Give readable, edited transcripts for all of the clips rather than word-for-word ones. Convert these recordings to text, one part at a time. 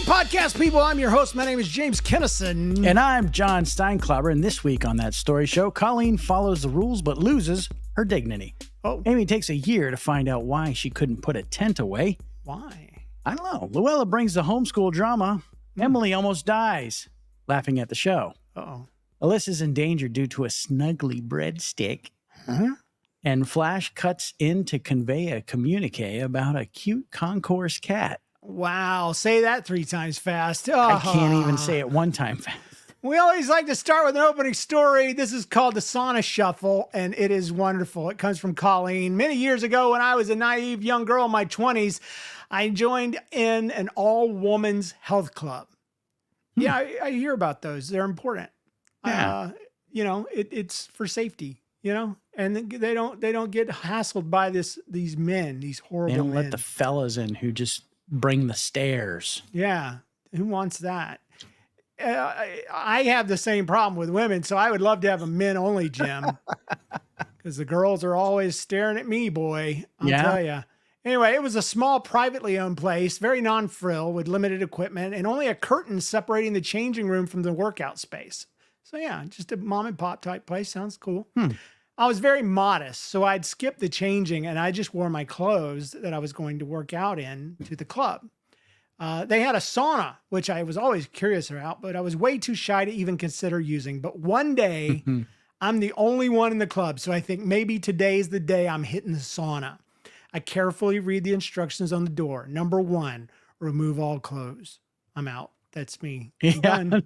podcast people. I'm your host. My name is James Kennison. And I'm John Steinklauber. And this week on That Story Show, Colleen follows the rules but loses her dignity. Oh. Amy takes a year to find out why she couldn't put a tent away. Why? I don't know. Luella brings the homeschool drama. Emily almost dies laughing at the show. Uh-oh. Alyssa's in danger due to a snuggly breadstick. Huh? And Flash cuts in to convey a communique about a cute concourse cat. Wow. Say that 3 times fast. I can't even say it one time fast. We always like to start with an opening story. This is called the Sauna Shuffle, and it is wonderful. It comes from Colleen. Many years ago, when I was a naive young girl in my 20s, I joined in an all-women's health club. Yeah, I hear about those. They're important. Yeah. It's for safety, and they don't get hassled by these men, these horrible They don't men. let the fellas in who just bring the stares. Yeah. Who wants that? I have the same problem with women, so I would love to have a men-only gym because the girls are always staring at me, boy. I'll tell you. Anyway, it was a small, privately owned place, very non-frill with limited equipment and only a curtain separating the changing room from the workout space. So yeah, just a mom and pop type place. Sounds cool. I was very modest, so I'd skip the changing and I just wore my clothes that I was going to work out in to the club. They had a sauna, which I was always curious about, but I was way too shy to even consider using. But one day, I'm the only one in the club, so I think maybe today's the day I'm hitting the sauna. I carefully read the instructions on the door. Number 1, remove all clothes. I'm out. That's me. I'm done.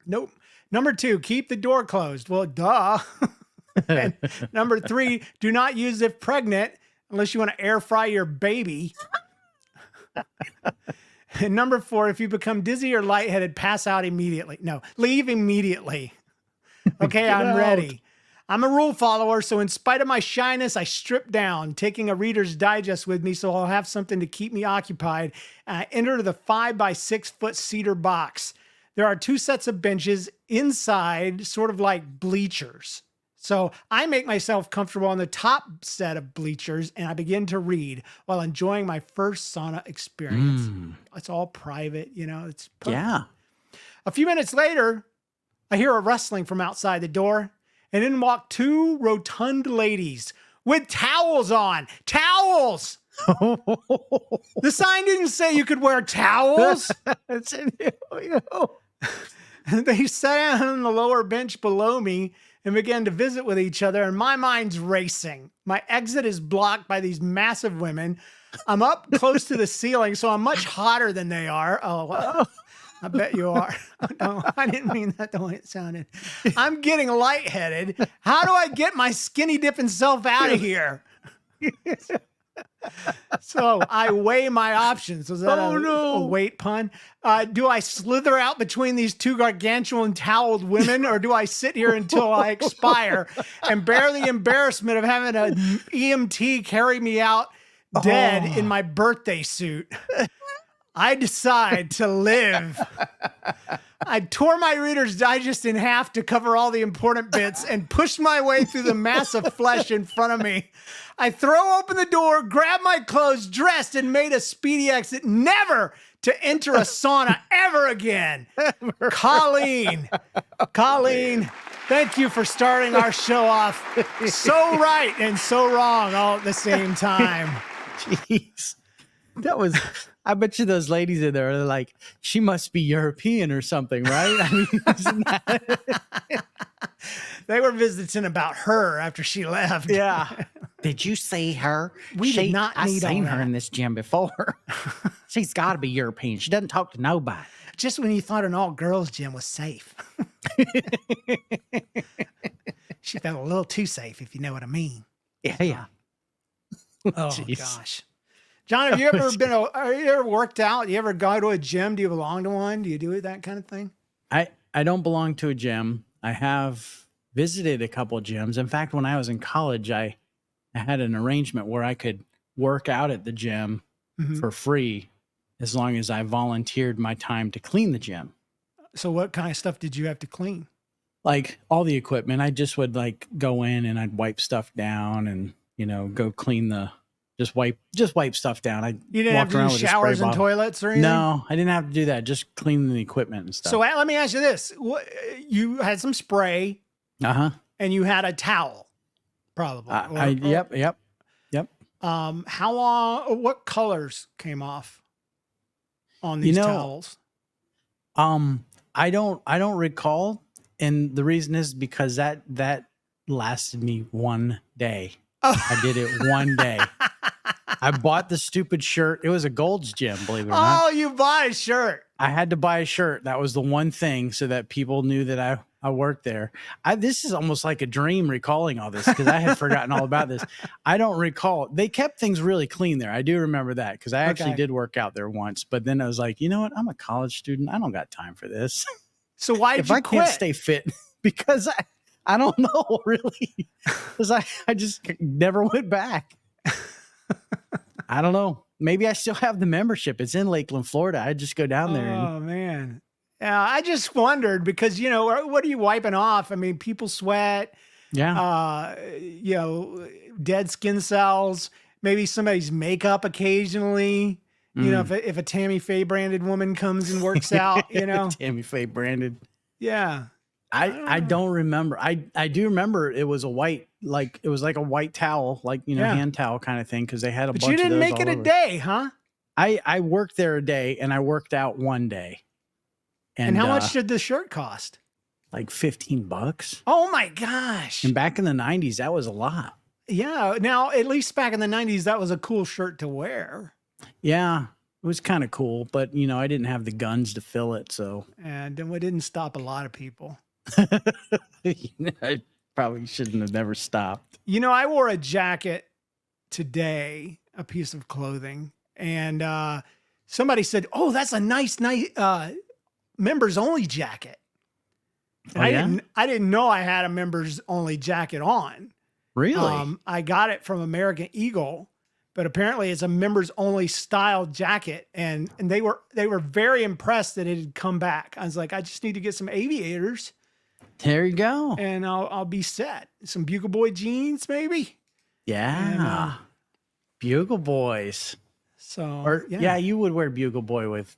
Nope. Number 2, keep the door closed. Well, duh. And number 3, do not use if pregnant unless you want to air fry your baby. And number 4, if you become dizzy or lightheaded, pass out immediately. No, leave immediately. Okay, I'm ready. I'm a rule follower, so in spite of my shyness, I stripped down, taking a Reader's Digest with me so I'll have something to keep me occupied. And I enter the 5 by 6 foot cedar box. There are 2 sets of benches inside, sort of like bleachers. So I make myself comfortable on the top set of bleachers and I begin to read while enjoying my first sauna experience. It's all private, it's perfect. Yeah. A few minutes later, I hear a rustling from outside the door and in walk 2 rotund ladies with towels on. Towels! The sign didn't say you could wear towels. They sat down on the lower bench below me and began to visit with each other, and my mind's racing. My exit is blocked by these massive women. I'm up close to the ceiling, so I'm much hotter than they are. Oh, I bet you are. No, I didn't mean that the way it sounded. I'm getting lightheaded. How do I get my skinny dipping self out of here? So I weigh my options. Was that a weight pun? Do I slither out between these 2 gargantuan toweled women, or do I sit here until I expire and bear the embarrassment of having an EMT carry me out dead in my birthday suit? I decide to live. I tore my Reader's Digest in half to cover all the important bits and pushed my way through the mass of flesh in front of me. I throw open the door, grab my clothes, dressed, and made a speedy exit, never to enter a sauna ever again. Colleen, thank you for starting our show off so right and so wrong all at the same time. Jeez. That was, I bet you those ladies in there are like, she must be European or something, right? I mean, isn't that... They were visiting about her after she left. Yeah. Did you see her? We did not I've need all seen her that. in this gym before. She's got to be European. She doesn't talk to nobody. Just when you thought an all-girls gym was safe. She felt a little too safe, if you know what I mean. Yeah. Oh, gosh. John, have you ever worked out? You ever go to a gym? Do you belong to one? Do you do that kind of thing? I don't belong to a gym. I have visited a couple of gyms. In fact, when I was in college, I had an arrangement where I could work out at the gym for free as long as I volunteered my time to clean the gym. So what kind of stuff did you have to clean? Like all the equipment. I just would like go in and I'd wipe stuff down and, go clean the just wipe stuff down. I You didn't have walked to around do with a spray showers and bottle. toilets or anything? No, I didn't have to do that. Just clean the equipment and stuff. So let me ask you this. You had some spray and you had a towel, probably. Yep. How long, what colors came off on these towels? I don't recall. And the reason is because that lasted me one day. I did it one day. I bought the stupid shirt. It was a Gold's Gym, believe it or not. Oh, you buy a shirt. I had to buy a shirt. That was the one thing so that people knew that I worked there. This is almost like a dream recalling all this because I had forgotten all about this. I don't recall. They kept things really clean there. I do remember that because I actually did work out there once. But then I was like, you know what? I'm a college student. I don't got time for this. So why did if you I quit? Can't stay fit because I don't know really because I just never went back. I don't know. Maybe I still have the membership. It's in Lakeland, Florida. I just go down there. Oh man. Yeah. I just wondered because, what are you wiping off? I mean, people sweat, dead skin cells, maybe somebody's makeup occasionally. If a Tammy Faye branded woman comes and works out, Tammy Faye branded. Yeah. I don't remember. I do remember it was a white, it was like a white towel, hand towel kind of thing. Cause they had a bunch of those. But you didn't make it a day, huh? I worked there a day and I worked out one day. And how much did the shirt cost? Like $15. Oh my gosh. And back in the 90s, that was a lot. Yeah. Now, at least back in the 90s, that was a cool shirt to wear. Yeah, it was kind of cool, but I didn't have the guns to fill it, so. And then we didn't stop a lot of people. I probably shouldn't have never stopped. I wore a jacket today, a piece of clothing, and somebody said, "Oh, that's a nice members only jacket." And I didn't know I had a members only jacket on. Really? I got it from American Eagle. But apparently it's a members only style jacket. And they were very impressed that it had come back. I was like, I just need to get some aviators. There you go. And I'll be set. Some Bugle Boy jeans, maybe. Yeah. And, Bugle Boys. So you would wear Bugle Boy with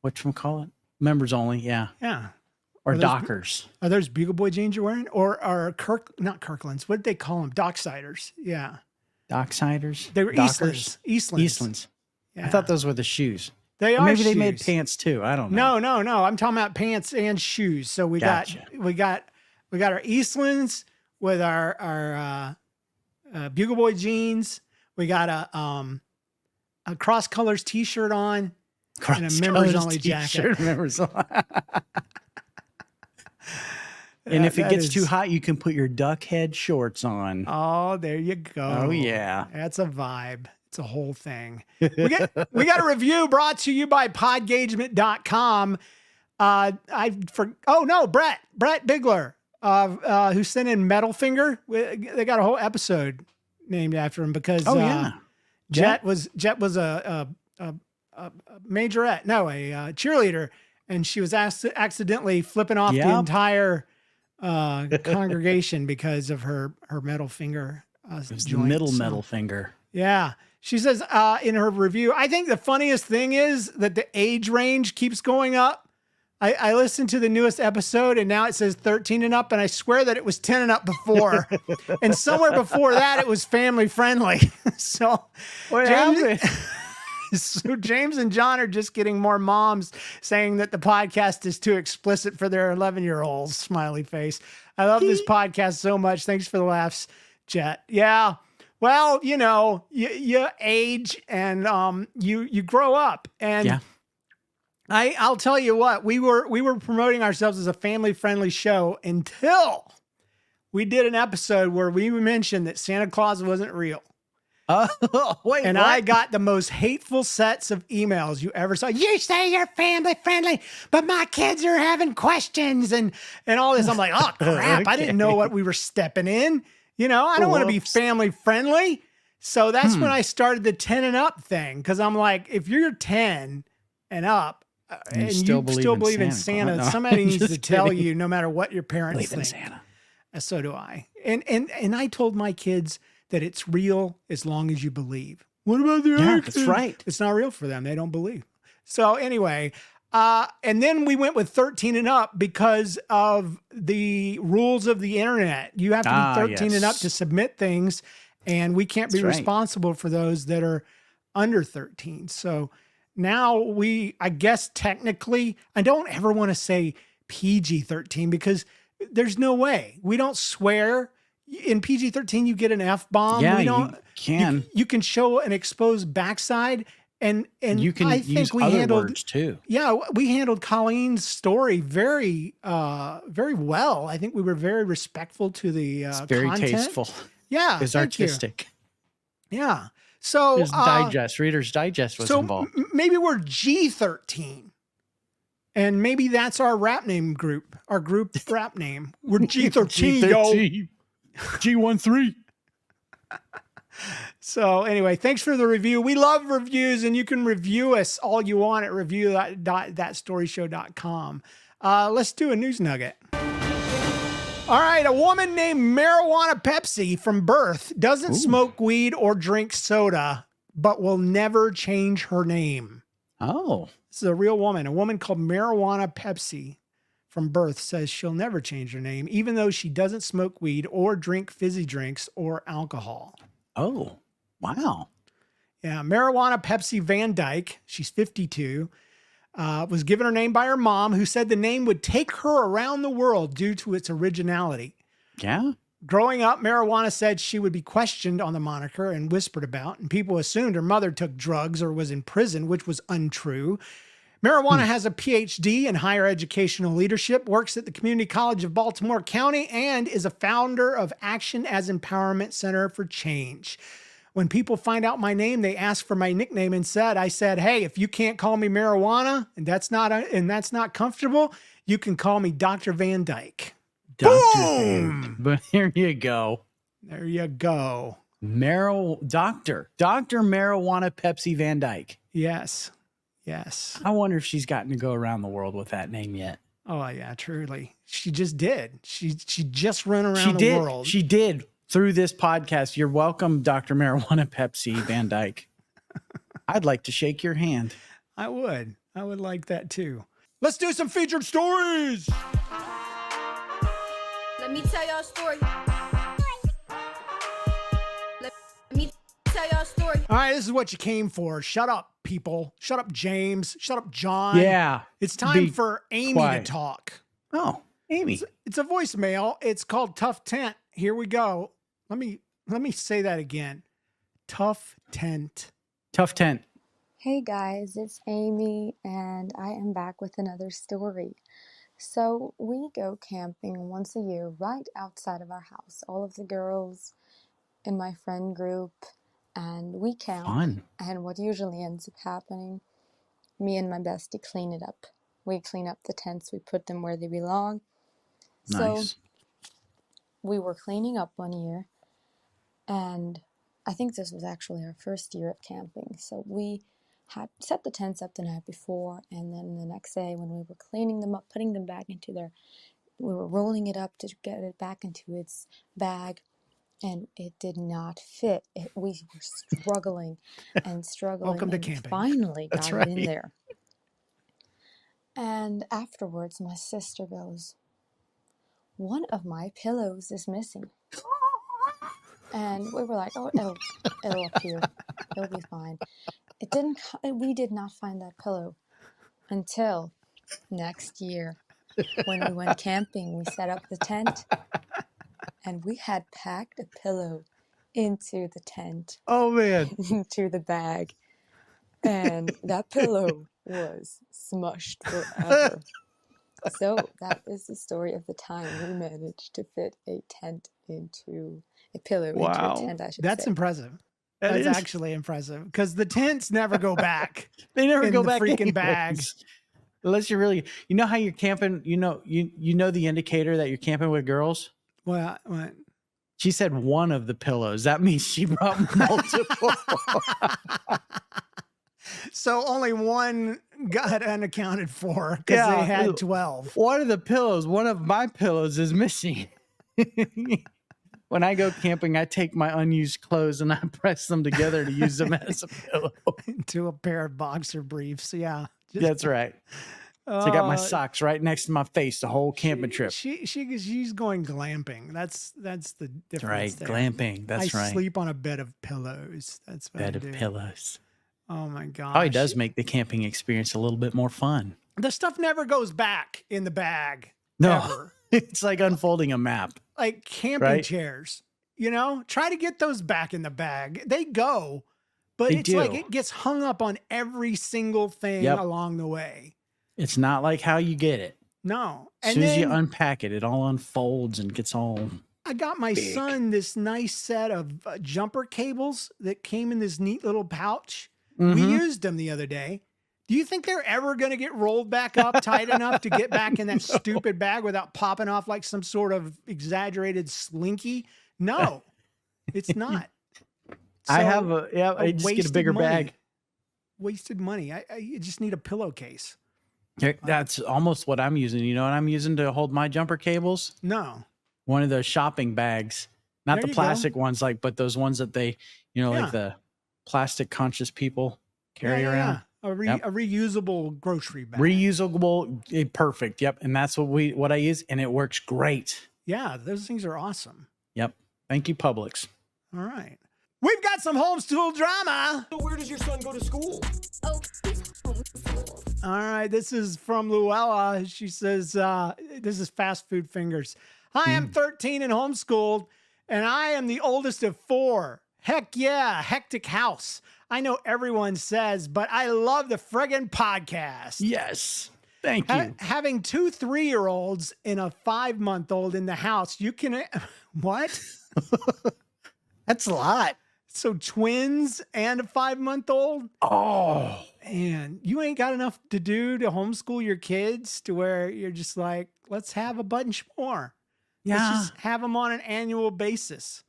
whatchamacallit? Members only, yeah. Yeah. Or Dockers. Are those Bugle Boy jeans you're wearing? Or are not Kirklands, what did they call them? Docksiders. Yeah. Docksiders? They were Dockers? Eastlands. Yeah. I thought those were the shoes. They are. Maybe shoes. they made pants too. I don't know. No. I'm talking about pants and shoes. So we got our Eastlands with our Bugle Boy jeans. We got a cross colors t-shirt on and a members only jacket. Members only. And if it gets too hot, you can put your duck head shorts on. Oh, there you go. Oh, yeah. That's a vibe. It's a whole thing. We got a review brought to you by podgagement.com. Brett Bigler, who sent in Metal Finger. They got a whole episode named after him because Jet was a majorette, a cheerleader, and she was accidentally flipping off the entire congregation because of her metal finger. It's the middle finger. Yeah. She says in her review, I think the funniest thing is that the age range keeps going up. I listened to the newest episode and now it says 13 and up, and I swear that it was 10 and up before. And somewhere before that, it was family friendly. So what happened? So James and John are just getting more moms saying that the podcast is too explicit for their 11-year-olds. Smiley face. I love this podcast so much. Thanks for the laughs, Jet. Yeah. Well, you age and you grow up, and I'll tell you what, we were promoting ourselves as a family-friendly show until we did an episode where we mentioned that Santa Claus wasn't real. Wait, and what? I got the most hateful sets of emails you ever saw. You say you're family friendly, but my kids are having questions and all this. I'm like, oh crap. I didn't know what we were stepping in. I don't want to be family friendly. So that's when I started the 10 and up thing. Cause I'm like, if you're 10 and up and you still believe in Santa, no, somebody needs to tell you, no matter what your parents think. Santa. So do I. And I told my kids that it's real as long as you believe. What about the Yeah, action? that's right. It's not real for them. They don't believe. So anyway, and then we went with 13 and up because of the rules of the internet. You have to be 13 and up to Yes. submit things, and we can't be That's right. responsible for those that are under 13. So now I guess technically, I don't ever want to say PG-13 because there's no way. We don't swear. In PG-13, you get an F-bomb. Yeah, We don't. you can. You can show an exposed backside, and You can I use think we other handled. words too. Yeah, we handled Colleen's story very well. I think we were very respectful to the It's very content. tasteful. Yeah, It's thank you. artistic. Yeah. So There's Digest. Reader's Digest was involved. Maybe we're G13. And maybe that's our rap name group, our group rap name. We're G13, yo. G13. So anyway, thanks for the review. We love reviews, and you can review us all you want at review.thatstoryshow.com. Let's do a news nugget. All right, a woman named Marijuana Pepsi from birth doesn't smoke weed or drink soda, but will never change her name. Oh. This is a real woman. A woman called Marijuana Pepsi from birth says she'll never change her name, even though she doesn't smoke weed or drink fizzy drinks or alcohol. Oh, wow. Yeah, Marijuana Pepsi Van Dyke, she's 52, was given her name by her mom, who said the name would take her around the world due to its originality. Yeah. Growing up, Marijuana said she would be questioned on the moniker and whispered about, and people assumed her mother took drugs or was in prison, which was untrue. Marijuana has a PhD in higher educational leadership, works at the Community College of Baltimore County, and is a founder of Action as Empowerment Center for Change. When people find out my name, they ask for my nickname I said, hey, if you can't call me Marijuana and that's not comfortable, you can call me Dr. Van Dyke. Boom! But here you go. There you go. Dr. Marijuana Pepsi Van Dyke. Yes. Yes. I wonder if she's gotten to go around the world with that name yet. Oh yeah, truly. She just did. She just ran around the world. She did through this podcast. You're welcome, Dr. Marijuana Pepsi Van Dyke. I'd like to shake your hand. I would like that too. Let's do some featured stories. Let me tell y'all a story. Let me tell y'all a story. All right, this is what you came for. Shut up, people. Shut up, James. Shut up, John. Yeah. It's time for Amy to talk. Oh, Amy. It's a voicemail. It's called Tough Tent. Here we go. Let me say that again. Tough Tent. Tough Tent. Hey guys, it's Amy, and I am back with another story. So we go camping once a year right outside of our house. All of the girls in my friend group, and we camp. Fun. And what usually ends up happening, me and my bestie clean it up. We clean up the tents, we put them where they belong. Nice. So we were cleaning up one year, and I think this was actually our first year of camping. So we had set the tents up the night before, and then the next day when we were cleaning them up, putting them back into we were rolling it up to get it back into its bag, and it did not fit. We were struggling and struggling. Welcome to and camping. Finally That's got right. it in there. And afterwards, my sister goes, one of my pillows is missing. And we were like, oh, it'll appear. It'll be fine. We did not find that pillow until next year when we went camping. We set up the tent, and we had packed a pillow into the tent. Oh, man. Into the bag. And that pillow was smushed forever. So that is the story of the time we managed to fit a pillow into a tent, I should say. That's impressive. That's actually impressive because the tents never go back. They never in go the back freaking anyways. bag. Unless you're really, how you're camping, you know the indicator that you're camping with girls? What? She said one of the pillows. That means she brought multiple. So only one got unaccounted for because they had 12. One of the pillows, one of my pillows is missing. When I go camping, I take my unused clothes and I press them together to use them as a pillow. Into a pair of boxer briefs. Yeah. That's right. So I got my socks right next to my face the whole camping trip. She's going glamping. That's the difference. That's right. There. Glamping. That's right. I sleep on a bed of pillows. That's what bed I of do. pillows. Oh my gosh. Probably does make the camping experience a little bit more fun. The stuff never goes back in the bag. No. Ever. It's like unfolding a map. Like camping chairs. Try to get those back in the bag. They go, but it's like it gets hung up on every single thing along the way. It's not like how you get it. No. As soon as you unpack it, it all unfolds and gets all I got my son this nice set of jumper cables that came in this neat little pouch. We used them the other day. Do you think they're ever going to get rolled back up tight enough to get back in that stupid bag without popping off like some sort of exaggerated slinky? No, it's not. So, I just get a bigger bag. Wasted money. I just need a pillowcase. That's almost what I'm using. You know what I'm using to hold my jumper cables? No. One of those shopping bags. Not the plastic ones, but those ones that they, like the plastic conscious people carry around. A reusable grocery bag. Reusable, perfect. Yep. And that's what I use, and it works great. Yeah, those things are awesome. Yep. Thank you, Publix. All right. We've got some homeschool drama. So where does your son go to school? Oh, he's homeschooled. All right. This is from Luella. She says, this is Fast Food Fingers. Hi, I'm 13 and homeschooled, and I am the oldest of 4. Heck yeah, hectic house. I know everyone says, but I love the friggin' podcast. Yes. Thank you. Having 2 3-year-olds and a 5-month-old in the house, you can... What? That's a lot. So twins and a 5-month-old? Oh. Man, you ain't got enough to do to homeschool your kids to where you're just like, let's have a bunch more. Yeah. Let's just have them on an annual basis.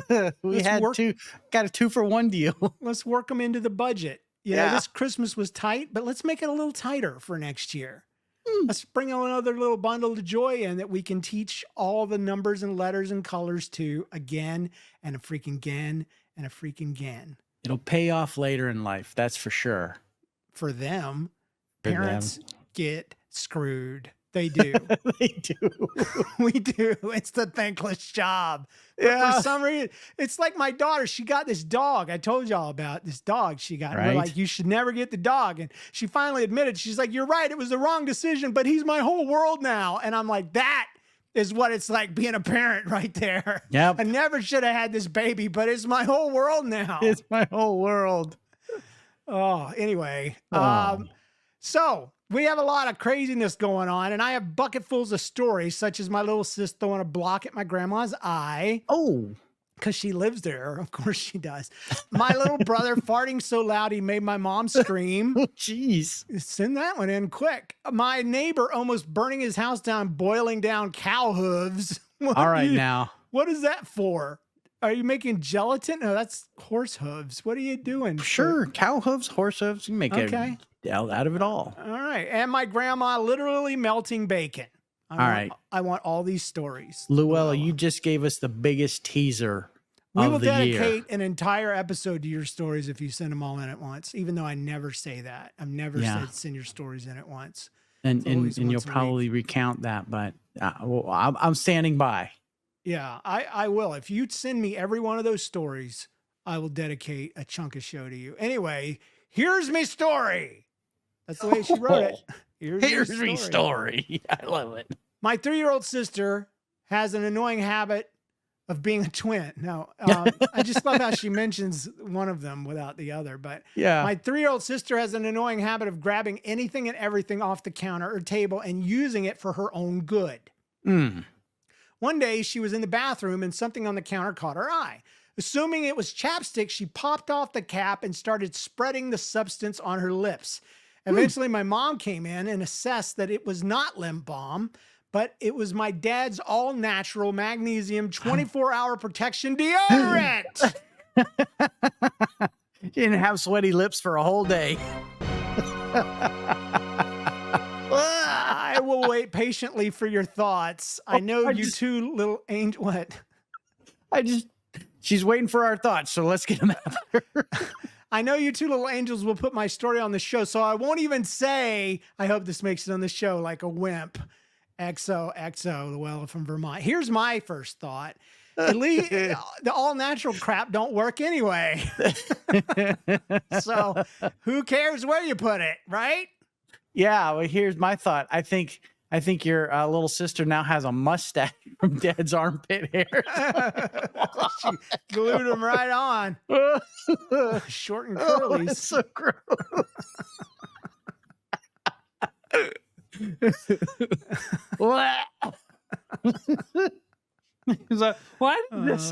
Got a 2-for-1 deal. Let's work them into the budget. You know, this Christmas was tight, but let's make it a little tighter for next year. Let's bring another little bundle of joy in that we can teach all the numbers and letters and colors to again and a freaking again and a freaking again. It'll pay off later in life. That's for sure. For them, parents get screwed. They do. They do. We do. It's the thankless job. But for some reason, it's like my daughter. She got this dog. I told y'all about this dog she got. Right. We're like, you should never get the dog. And she finally admitted, she's like, you're right. It was the wrong decision, but he's my whole world now. And I'm like, that is what it's like being a parent right there. Yep. I never should have had this baby, but it's my whole world now. It's my whole world. Oh, anyway. Oh. So we have a lot of craziness going on, and I have bucketfuls of stories, such as my little sis throwing a block at my grandma's eye. Oh. Because she lives there. Of course she does. My little brother farting so loud he made my mom scream. Oh, jeez. Send that one in quick. My neighbor almost burning his house down, boiling down cow hooves. All right, now. What is that for? Are you making gelatin? No, that's horse hooves. What are you doing? Sure. Cow hooves, horse hooves. You can make it out of it all. All right. And my grandma literally melting bacon. I want all these stories. Luella, you just gave us the biggest teaser we of will the dedicate year. an entire episode to your stories if you send them all in at once, even though I never say that. I've never said send your stories in at once. And you'll probably recount that, but I'm standing by. Yeah, I will. If you send me every one of those stories, I will dedicate a chunk of show to you. Anyway, here's my story. That's the way she wrote it. Here's my story. I love it. My 3-year-old sister has an annoying habit of being a twin. Now, I just love how she mentions one of them without the other. But my 3-year-old sister has an annoying habit of grabbing anything and everything off the counter or table and using it for her own good. One day, she was in the bathroom and something on the counter caught her eye. Assuming it was chapstick, she popped off the cap and started spreading the substance on her lips. Eventually, my mom came in and assessed that it was not lip balm, but it was my dad's all-natural magnesium 24-hour protection deodorant. You didn't have sweaty lips for a whole day. I will wait patiently for your thoughts. I know you two little angel. What? She's waiting for our thoughts, so let's get them out there. I know you two little angels will put my story on the show, so I won't even say, I hope this makes it on the show like a wimp. XOXO, the Wella from Vermont. Here's my first thought. At least the all natural crap don't work anyway. So who cares where you put it, right? Yeah, well, here's my thought. I think your little sister now has a mustache from Dad's armpit hair. She glued them right on. Short and Oh, curly. it's so gross. What? He's like, why does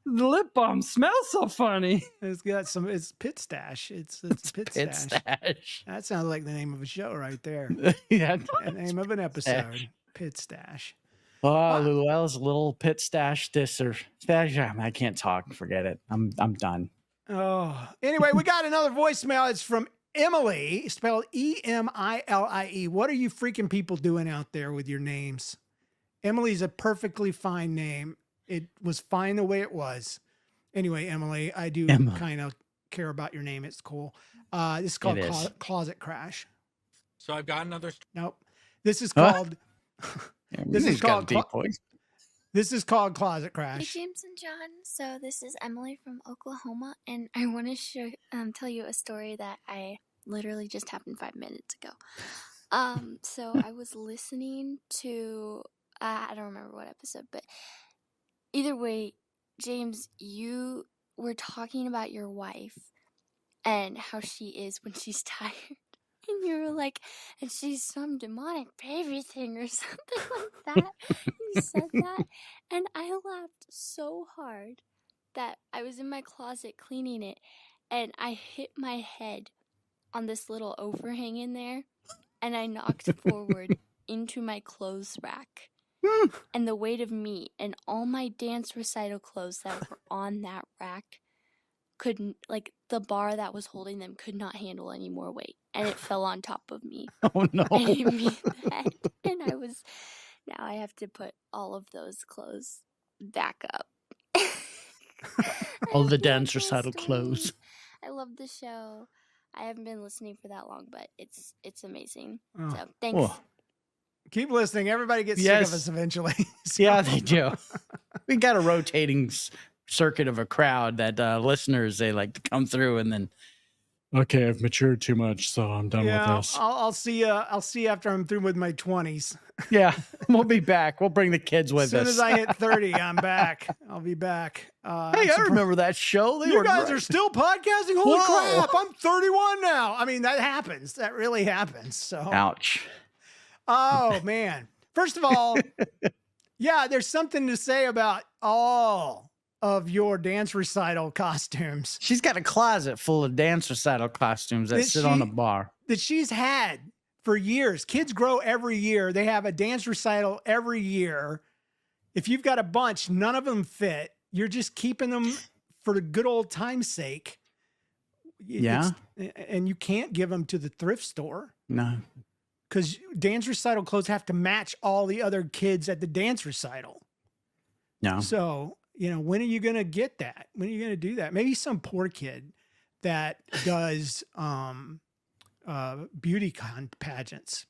the lip balm smell so funny? It's pit stash. It's pit Pit stash. stash. That sounds like the name of a show right there. Yeah. The name of an episode. Pit stash. Oh, Luella's little pit stash this or stash. I can't talk. Forget it. I'm done. Oh, anyway, we got another voicemail. It's from Emily, spelled Emilie. What are you freaking people doing out there with your names? Emily's a perfectly fine name. It was fine the way it was. Anyway, Emily, I do kind of care about your name. It's cool. This is called Closet Crash. So I've got another. Nope. This is called. Yeah, this is called. deep voice. This is called Closet Hey, Crash. James and John. So this is Emily from Oklahoma, and I want to tell you a story that I literally just happened 5 minutes ago. So I was listening to I don't remember what episode, but either way, James, you were talking about your wife and how she is when she's tired. And you were like, and she's some demonic baby thing or something like that. You said that. And I laughed so hard that I was in my closet cleaning it and I hit my head on this little overhang in there and I knocked forward into my clothes rack. And the weight of me and all my dance recital clothes that were on that rack couldn't, like, the bar that was holding them could not handle any more weight. And it fell on top of me. Oh, no. And it hit me in the head. And now I have to put all of those clothes back up. All the I dance love my recital clothes. story. I love the show. I haven't been listening for that long, but it's amazing. Oh. So thanks. Oh. Keep listening. Everybody gets sick of us eventually. So- Yeah, they do. We got a rotating circuit of a crowd that listeners, they like to come through and then, okay, I've matured too much, so I'm done with this. I'll see you. I'll see you after I'm through with my 20s. Yeah, we'll be back. We'll bring the kids with As soon us. as I hit 30, I'm back. I'll be back. Hey, I remember that show. They You were guys great. are still podcasting? Holy Whoa. crap. I'm 31 now. I mean, that happens. That really happens. So, Ouch. oh, man. First of all, yeah, there's something to say about all of your dance recital costumes She's got a closet full of dance recital costumes that sit on a bar. that she's had for years. Kids grow every year. They have a dance recital every year. If you've got a bunch, none of them fit. You're just keeping them for the good old time's sake. Yeah. And you can't give them to the thrift store No. because dance recital clothes have to match all the other kids at the dance recital. No. So, when are you going to get that? When are you going to do that? Maybe some poor kid that does beauty pageants.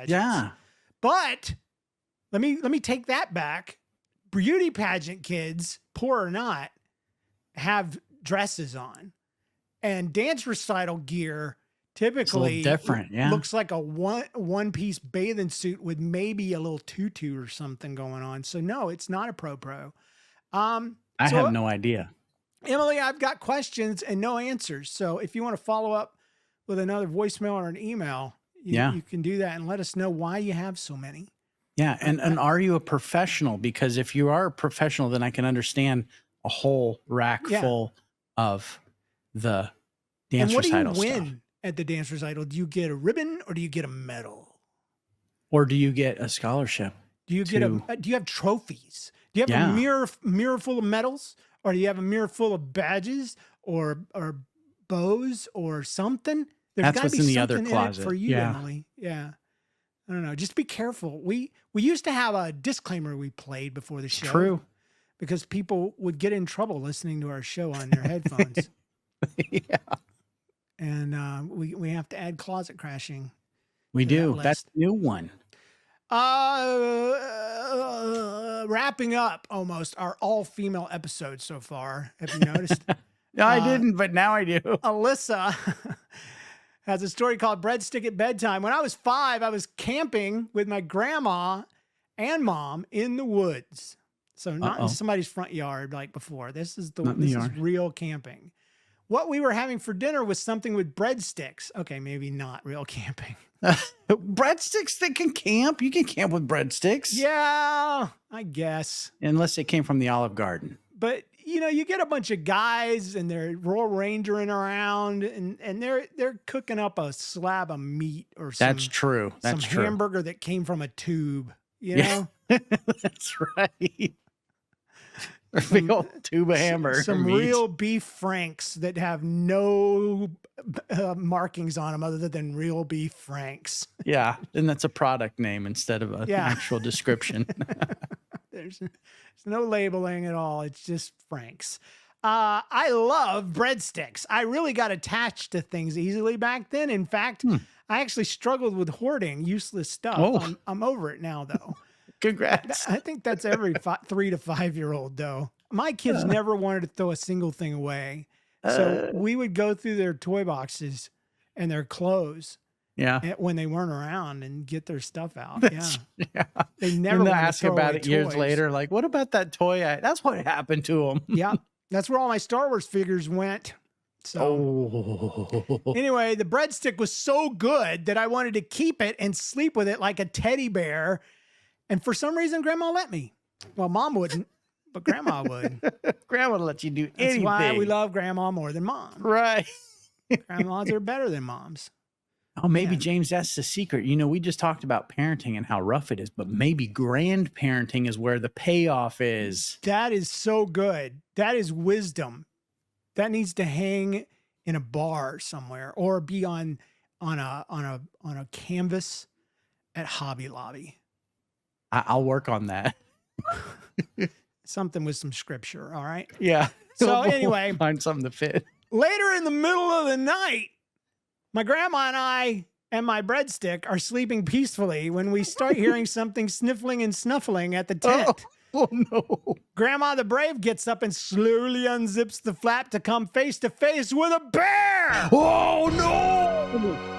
Yeah. But let me take that back. Beauty pageant kids, poor or not, have dresses on. And dance recital gear typically different, yeah. looks like a one-piece bathing suit with maybe a little tutu or something going on. So no, it's not a pro. I have no idea. Emily, I've got questions and no answers. So if you want to follow up with another voicemail or an email, you can do that and let us know why you have so many. Yeah. And are you a professional? Because if you are a professional, then I can understand a whole rack full of the dance and what recital do you win stuff. at the dance recital? Do you get a ribbon or do you get a medal? Or do you get a scholarship? Do you get do you have trophies? Do you have a mirror full of medals, or do you have a mirror full of badges or bows or something? There's That's got to what's be in the something other in closet. it for you, Yeah. Emily. Yeah. I don't know. Just be careful. We used to have a disclaimer we played before the show. True. because people would get in trouble listening to our show on their headphones. Yeah. And we have to add closet crashing. We to that do. That's list. a new one. Wrapping up almost our all-female episode so far. Have you noticed? No, I didn't, but now I do. Alyssa has a story called Breadstick at Bedtime. When I was 5, I was camping with my grandma and mom in the woods. So not in somebody's front yard like before. This is real camping. What we were having for dinner was something with breadsticks. Okay, maybe not real camping. Breadsticks that can camp? You can camp with breadsticks. Yeah, I guess. Unless it came from the Olive Garden. But you know, you get a bunch of guys and they're Royal Rangering around and they're cooking up a slab of meat or something. That's true. That's some true. hamburger that came from a tube, you know? That's right. A big old tube of hamburger Some meat. real beef franks that have no markings on them other than real beef franks. Yeah, and that's a product name instead of an actual description. There's no labeling at all. It's just franks. I love breadsticks. I really got attached to things easily back then. In fact, I actually struggled with hoarding useless stuff. Oh. I'm over it now, though. Congrats. I think that's every 3 to 5 year old, though. My kids never wanted to throw a single thing away. So we would go through their toy boxes and their clothes when they weren't around and get their stuff out. They never and wanted ask to throw about away it years toys. later. Like, what about that toy? That's what happened to him. Yeah, that's where all my Star Wars figures went. So anyway, the breadstick was so good that I wanted to keep it and sleep with it like a teddy bear. And for some reason, Grandma let me. Well, Mom wouldn't, but Grandma would. Grandma would let you do That's anything. why we love Grandma more than Mom. Right. Grandmas are better than moms. Oh, maybe, James, that's the secret. You know, we just talked about parenting and how rough it is, but maybe grandparenting is where the payoff is. That is so good. That is wisdom. That needs to hang in a bar somewhere or be on a canvas at Hobby Lobby. I'll work on that. Something with some scripture, all right? Yeah. So anyway, find something to fit. Later in the middle of the night, my grandma and I and my breadstick are sleeping peacefully when we start hearing something sniffling and snuffling at the tent. Oh, no. Grandma the Brave gets up and slowly unzips the flap to come face to face with a bear. Oh, no.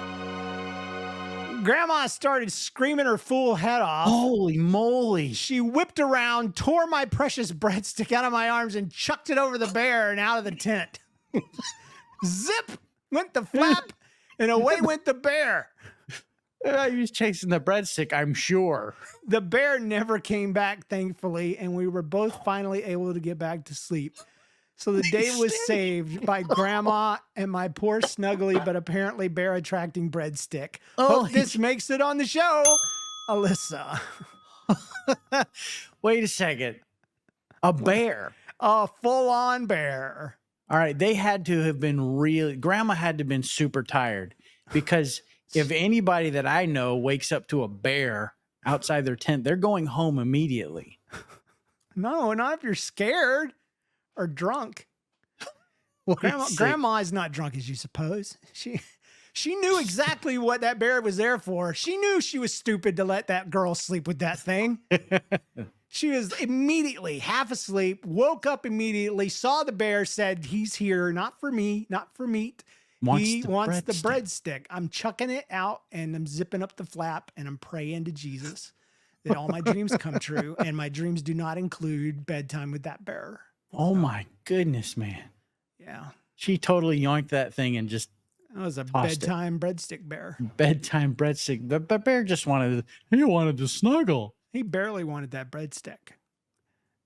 Grandma started screaming her fool head off. Holy moly. She whipped around, tore my precious breadstick out of my arms, and chucked it over the bear and out of the tent. Zip went the flap, and away went the bear. He was chasing the breadstick, I'm sure. The bear never came back, thankfully, and we were both finally able to get back to sleep. So the day was saved by Grandma and my poor snuggly but apparently bear-attracting breadstick. Hope this makes it on the show, Alyssa. Wait a second. A bear. A full-on bear. All right. They had to have been Grandma had to have been super tired because if anybody that I know wakes up to a bear outside their tent, they're going home immediately. No, not if you're scared or drunk. Grandma is not drunk as you suppose. She knew exactly what that bear was there for. She knew she was stupid to let that girl sleep with that thing. She was immediately half asleep, woke up immediately, saw the bear, said, "He's here, not for me, not for meat. He wants the breadstick. I'm chucking it out and I'm zipping up the flap and I'm praying to Jesus that all my dreams come true. And my dreams do not include bedtime with that bear." Oh my goodness, man. Yeah. She totally yoinked that thing and just That was a bedtime breadstick bear. Bedtime breadstick. The bear just wanted to snuggle. He barely wanted that breadstick.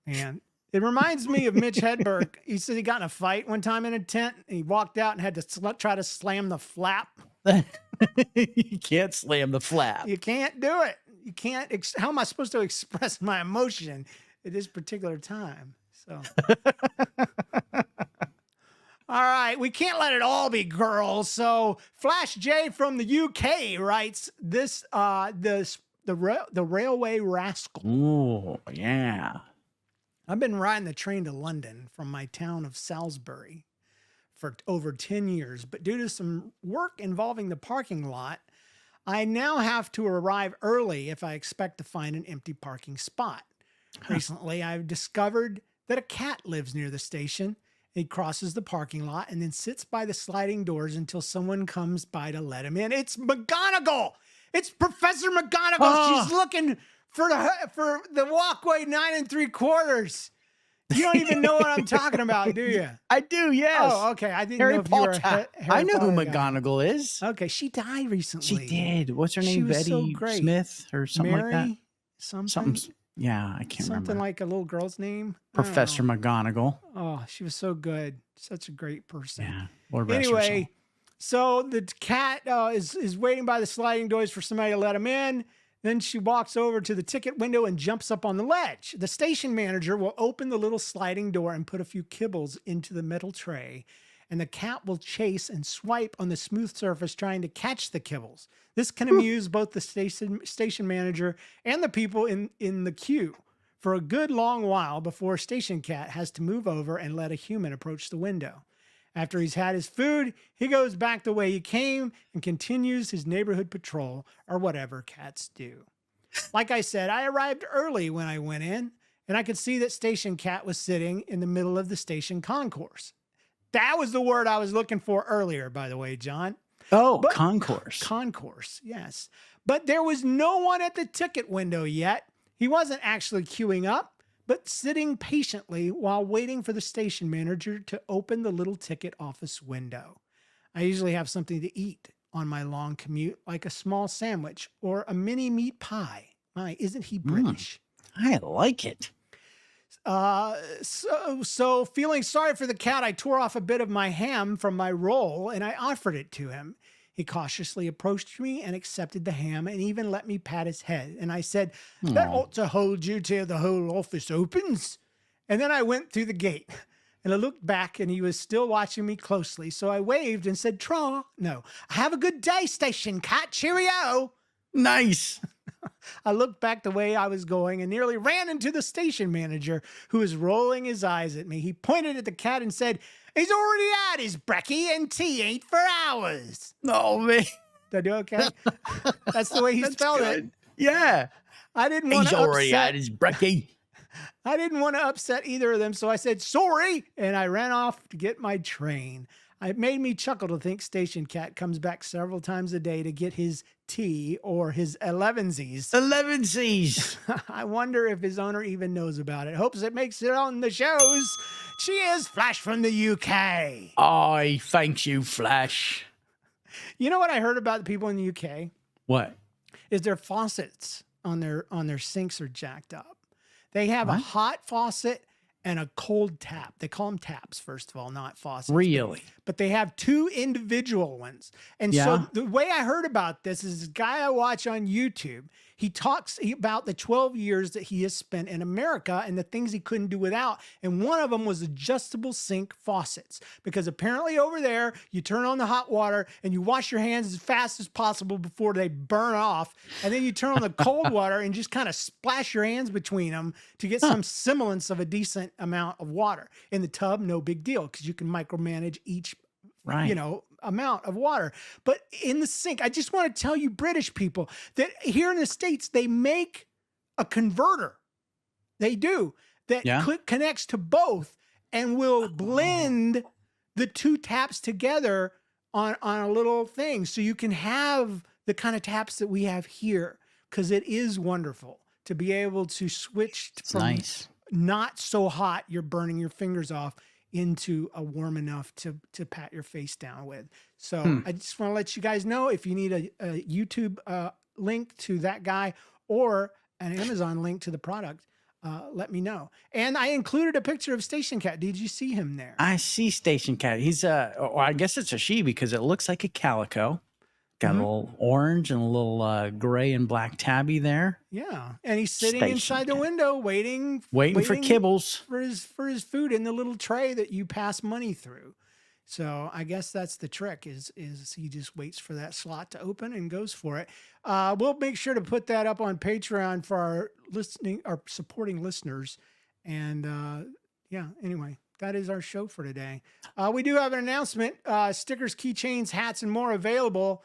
And it reminds me of Mitch Hedberg. He said he got in a fight one time in a tent and he walked out and had to try to slam the flap. You can't slam the flap. You can't do it. You can't. How am I supposed to express my emotion at this particular time? So, all right, we can't let it all be girls. So, Flash J from the UK writes this: the Railway Rascal. Oh yeah. I've been riding the train to London from my town of Salisbury for over 10 years, but due to some work involving the parking lot, I now have to arrive early if I expect to find an empty parking spot. Recently, I've discovered that a cat lives near the station. He crosses the parking lot and then sits by the sliding doors until someone comes by to let him in. It's McGonagall. It's Professor McGonagall. Oh. She's looking for the walkway 9 3/4. You don't even know what I'm talking about, do you? I do, yes. Oh, okay. I didn't Harry know if you were Potter. a Harry I know who Potter guy. McGonagall is. Okay, she died recently. She did. What's her She name? was so Betty great. Smith or something Mary, like that? something. Yeah, I can't Something remember. like a little girl's name. I don't Professor know. McGonagall. Oh, she was so good. Such a great person. Yeah. Lord rest her soul. Anyway, so the cat is waiting by the sliding doors for somebody to let him in. Then she walks over to the ticket window and jumps up on the ledge. The station manager will open the little sliding door and put a few kibbles into the metal tray, and the cat will chase and swipe on the smooth surface trying to catch the kibbles. This can amuse both the station manager and the people in the queue for a good long while before Station Cat has to move over and let a human approach the window. After he's had his food, he goes back the way he came and continues his neighborhood patrol or whatever cats do. Like I said, I arrived early when I went in, and I could see that Station Cat was sitting in the middle of the station concourse. That was the word I was looking for earlier, by the way, John. Oh, concourse. Concourse, yes. But there was no one at the ticket window yet. He wasn't actually queuing up, but sitting patiently while waiting for the station manager to open the little ticket office window. I usually have something to eat on my long commute, like a small sandwich or a mini meat pie. My, isn't he British? I like it. So feeling sorry for the cat, I tore off a bit of my ham from my roll and I offered it to him. He cautiously approached me and accepted the ham and even let me pat his head. And I said, that ought to hold you till the whole office opens. And then I went through the gate and I looked back and he was still watching me closely. So I waved and said, have a good day, Station Cat. Cheerio. Nice. I looked back the way I was going and nearly ran into the station manager, who was rolling his eyes at me. He pointed at the cat and said, he's already had his brekkie and tea ain't for hours. Oh, man. Did I do okay? That's the way he spelled it. Yeah. I didn't want He's to already upset. had his brekkie. I didn't want to upset either of them, so I said, sorry, and I ran off to get my train. It made me chuckle to think Station Cat comes back several times a day to get his tea or his 11sies. 11sies. I wonder if his owner even knows about it. Hopes it makes it on the shows. Cheers, Flash from the UK. I thank you, Flash. You know what I heard about the people in the UK? What? Is their faucets on their sinks are jacked up. They have a hot faucet and a cold tap. They call them taps, first of all, not faucets. Really? But they have two individual ones. And so the way I heard about this is this guy I watch on YouTube. He talks about the 12 years that he has spent in America and the things he couldn't do without. And one of them was adjustable sink faucets. Because apparently over there, you turn on the hot water and you wash your hands as fast as possible before they burn off. And then you turn on the cold water and just kind of splash your hands between them to get some semblance of a decent amount of water. In the tub, no big deal, because you can micromanage each amount of water. But in the sink, I just want to tell you British people that here in the States, they make a converter. They do that connects to both and will blend the two taps together on a little thing. So you can have the kind of taps that we have here, because it is wonderful to be able to switch from not so hot, you're burning your fingers off, into a warm enough to pat your face down with. So I just want to let you guys know, if you need a YouTube link to that guy or an Amazon link to the product, let me know. And I included a picture of Station Cat. Did you see him there? I see Station Cat. He's I guess it's a she because it looks like a calico. Got a little orange and a little gray and black tabby there. Yeah, and he's sitting Station inside the Cat. window waiting for kibbles for his food in the little tray that you pass money through. So I guess that's the trick is he just waits for that slot to open and goes for it. We'll make sure to put that up on Patreon for our supporting listeners. And yeah, anyway, that is our show for today. We do have an announcement. Stickers, keychains, hats, and more available.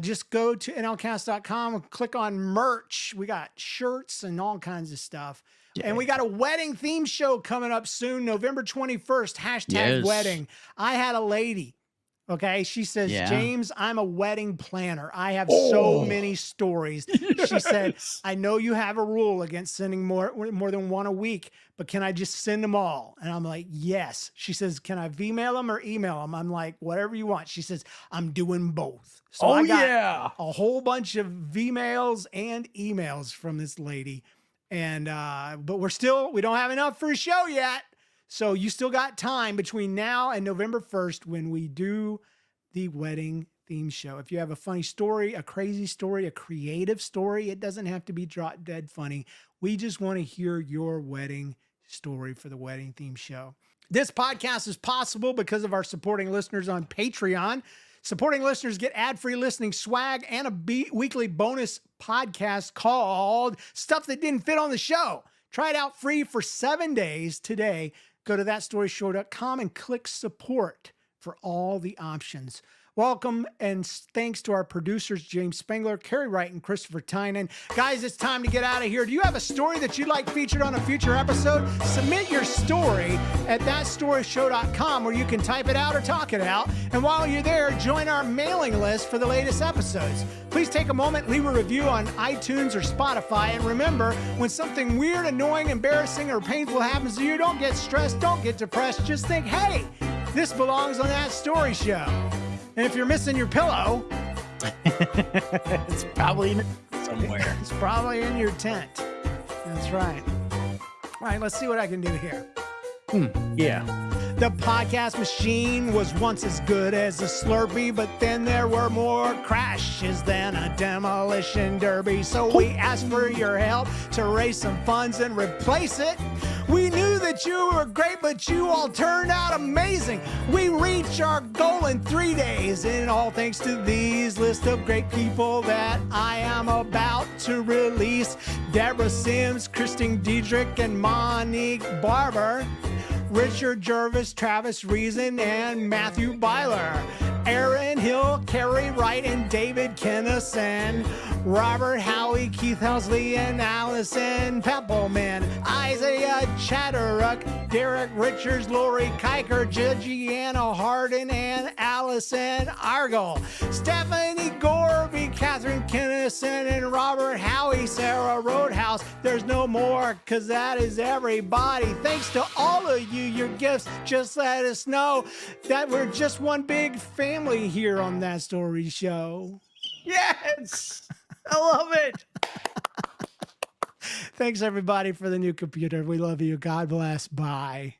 Just go to nlcast.com and click on merch. We got shirts and all kinds of stuff. Yeah. And we got a wedding theme show coming up soon, November 21st, hashtag Yes. wedding. I had a lady. Okay. She says, Yeah. James, I'm a wedding planner. I have so many stories. She said, Yes. I know you have a rule against sending more than one a week, but can I just send them all? And I'm like, yes. She says, can I Vmail them or email them? I'm like, whatever you want. She says, I'm doing both. So I got a whole bunch of Vmails and emails from this lady. And, but we don't have enough for a show yet. So you still got time between now and November 1st when we do the wedding theme show. If you have a funny story, a crazy story, a creative story, it doesn't have to be drop dead funny. We just want to hear your wedding story for the wedding theme show. This podcast is possible because of our supporting listeners on Patreon. Supporting listeners get ad-free listening swag and a weekly bonus podcast called Stuff That Didn't Fit on the Show. Try it out free for 7 days today. Go to thatstoryshow.com and click support for all the options. Welcome and thanks to our producers, James Spengler, Carrie Wright, and Christopher Tynan. Guys, it's time to get out of here. Do you have a story that you'd like featured on a future episode? Submit your story at thatstoryshow.com where you can type it out or talk it out. And while you're there, join our mailing list for the latest episodes. Please take a moment, leave a review on iTunes or Spotify. And remember, when something weird, annoying, embarrassing, or painful happens to you, don't get stressed, don't get depressed. Just think, hey, this belongs on That Story Show. And if you're missing your pillow, it's probably somewhere. It's probably in your tent. That's right. All right, let's see what I can do here. Yeah. The podcast machine was once as good as a Slurpee, but then there were more crashes than a demolition derby. So we asked for your help to raise some funds and replace it. We knew that you were great, but you all turned out amazing. We reached our goal in 3 days, and all thanks to these list of great people that I am about to release. Deborah Sims, Christine Diedrich, and Monique Barber. Richard Jervis, Travis Reason, and Matthew Byler. Aaron Hill, Carrie Wright, and David Kennison. Robert Howie, Keith Housley, and Allison Peppelman. Isaiah Chatteruck, Derek Richards, Lori Kiker, Gianna Harden, and Allison Argel. Stephanie Gorby, Catherine Kennison, and Robert Howie, Sarah Roadhouse. There's no more, because that is everybody. Thanks to all of you, your gifts just let us know that we're just one big family here on That Story Show. Yes. I love it. Thanks, everybody, for the new computer. We love you. God bless. Bye.